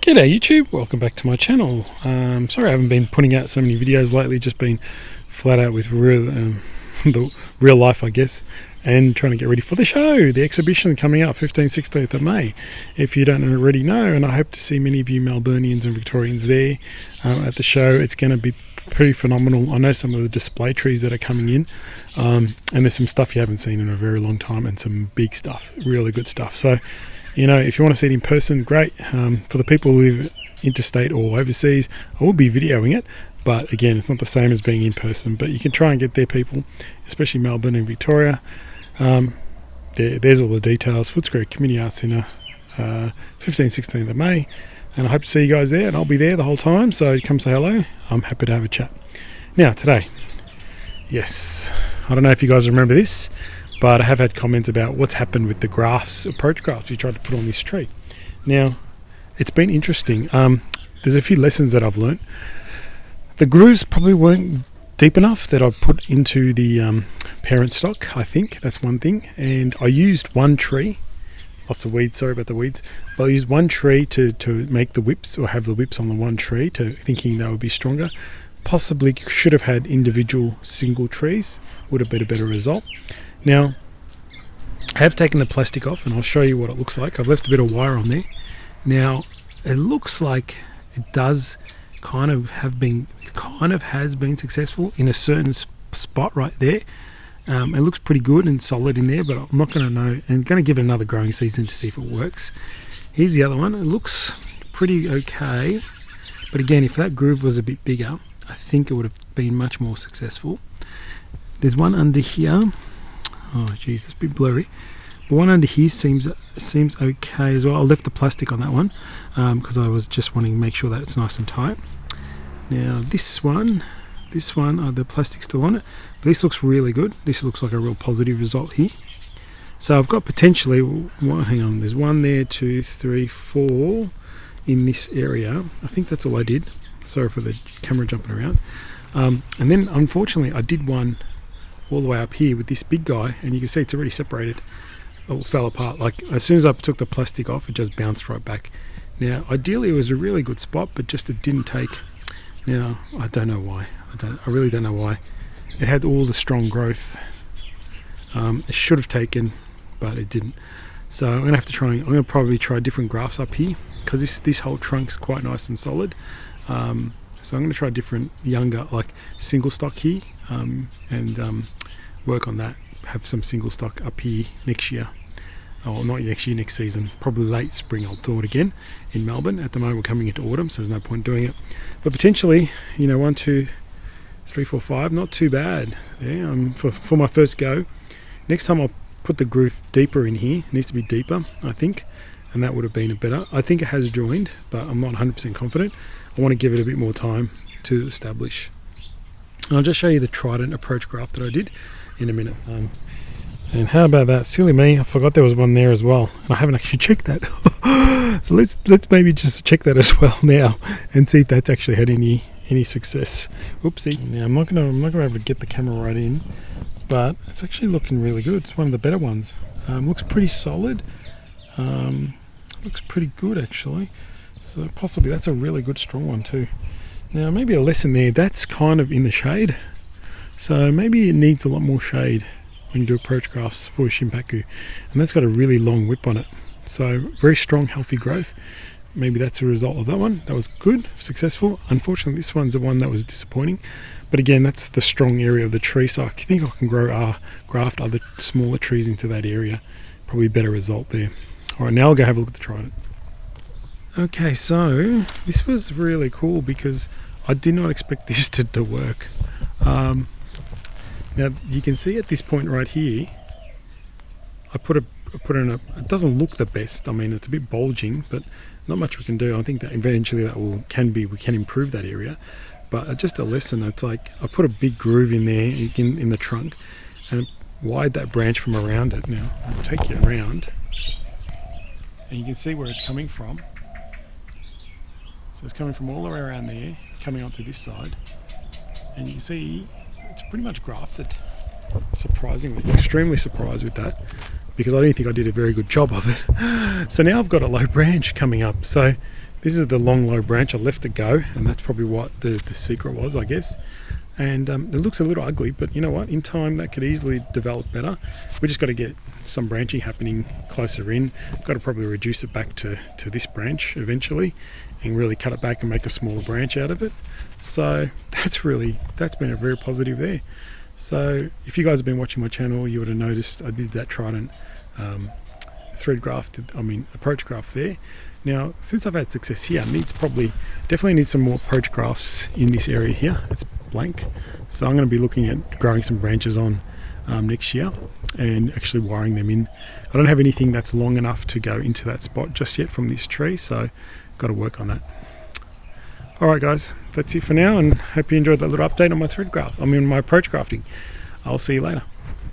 G'day YouTube, welcome back to my channel. Sorry I haven't been putting out so many videos lately, just been flat out with the real life I guess, and trying to get ready for the show, the exhibition coming up 15th, 16th of May, if you don't already know, and I hope to see many of you Melburnians and Victorians there at the show. It's going to be pretty phenomenal. I know some of the display trees that are coming in, and there's some stuff you haven't seen in a very long time, and some big stuff, really good stuff. So you know, if you want to see it in person, great. For the people who live interstate or overseas, I will be videoing it, but again, it's not the same as being in person, but you can try and get there, people, especially Melbourne and Victoria. There's all the details. Footscray Community Arts Centre, 15th, 16th of May, and I hope to see you guys there, and I'll be there the whole time, so come say hello. I'm happy to have a chat. Now, today, yes, I don't know if you guys remember this, but I have had comments about what's happened with the grafts, approach grafts you tried to put on this tree. Now, it's been interesting. There's a few lessons that I've learnt. The grooves probably weren't deep enough that I put into the parent stock, I think. That's one thing. And I used one tree, lots of weeds, sorry about the weeds, but I used one tree to make the whips, or have the whips on the one tree, thinking they would be stronger. Possibly should have had individual single trees, would have been a better result. Now, I have taken the plastic off, and I'll show you what it looks like. I've left a bit of wire on there. Now, it looks like it does has been successful in a certain spot right there. It looks pretty good and solid in there, but I'm not going to know. I'm going to give it another growing season to see if it works. Here's the other one. It looks pretty okay, but again, if that groove was a bit bigger, I think it would have been much more successful. There's one under here. Oh geez, it's a bit blurry. The one under here seems okay as well. I left the plastic on that one because I was just wanting to make sure that it's nice and tight. Now this one, the plastic's still on it. But this looks really good. This looks like a real positive result here. So I've got potentially, hang on, there's 1 there, 2, 3, 4 in this area. I think that's all I did. Sorry for the camera jumping around. And then unfortunately I did one all the way up here with this big guy, and you can see it's already separated. It fell apart. Like as soon as I took the plastic off, it just bounced right back. Now ideally it was a really good spot, but just it didn't take. Now I don't know why. I really don't know why. It had all the strong growth. It should have taken, but it didn't. So I'm gonna have to try. I'm gonna probably try different grafts up here, because this whole trunk's quite nice and solid. So I'm going to try different, younger, like single stock here, and work on that. Have some single stock up here next year. Oh, not next year, next season. Probably late spring I'll do it again in Melbourne. At the moment we're coming into autumn, so there's no point doing it. But potentially, 1, 2, 3, 4, 5, not too bad. Yeah, for my first go. Next time I'll put the groove deeper in here. It needs to be deeper, I think. And that would have been a better. I think it has joined, but I'm not 100% confident. I want to give it a bit more time to establish. And I'll just show you the trident approach graft that I did in a minute. And how about that? Silly me, I forgot there was one there as well, and I haven't actually checked that. So let's maybe just check that as well now and see if that's actually had any success. Oopsie. Now I'm not gonna be able to get the camera right in, but it's actually looking really good. It's one of the better ones. Looks pretty solid. Looks pretty good actually. So possibly that's a really good strong one too. Now maybe a lesson there, that's kind of in the shade. So maybe it needs a lot more shade when you do approach grafts for shimpaku. And that's got a really long whip on it. So very strong, healthy growth. Maybe that's a result of that one. That was good, successful. Unfortunately, this one's the one that was disappointing. But again, that's the strong area of the tree. So I think I can graft other smaller trees into that area. Probably a better result there. All right, now I'll go have a look at the trident. Okay, so this was really cool because I did not expect this to work. Now you can see at this point right here, I put in a. It doesn't look the best. I mean, it's a bit bulging, but not much we can do. I think that eventually we can improve that area. But just a lesson. It's like I put a big groove in there in the trunk, and wide that branch from around it. Now I'll take you around, and you can see where it's coming from. So it's coming from all the way around there, coming onto this side, and you can see it's pretty much grafted. Surprisingly, extremely surprised with that, because I didn't think I did a very good job of it. So now I've got a low branch coming up. So this is the long low branch. I left it go, and that's probably what the secret was, I guess. And it looks a little ugly, but you know what, in time that could easily develop better. We just got to get some branching happening closer in. Got to probably reduce it back to this branch eventually, and really cut it back and make a smaller branch out of it. So that's been a very positive there. So if you guys have been watching my channel, you would have noticed I did that trident thread graft, approach graft there. Now, since I've had success here, definitely need some more approach grafts in this area here. It's blank, so I'm going to be looking at growing some branches on next year and actually wiring them in. I don't have anything that's long enough to go into that spot just yet from this tree, so got to work on that. Alright guys, that's it for now, and hope you enjoyed that little update on my my approach grafting. I'll see you later.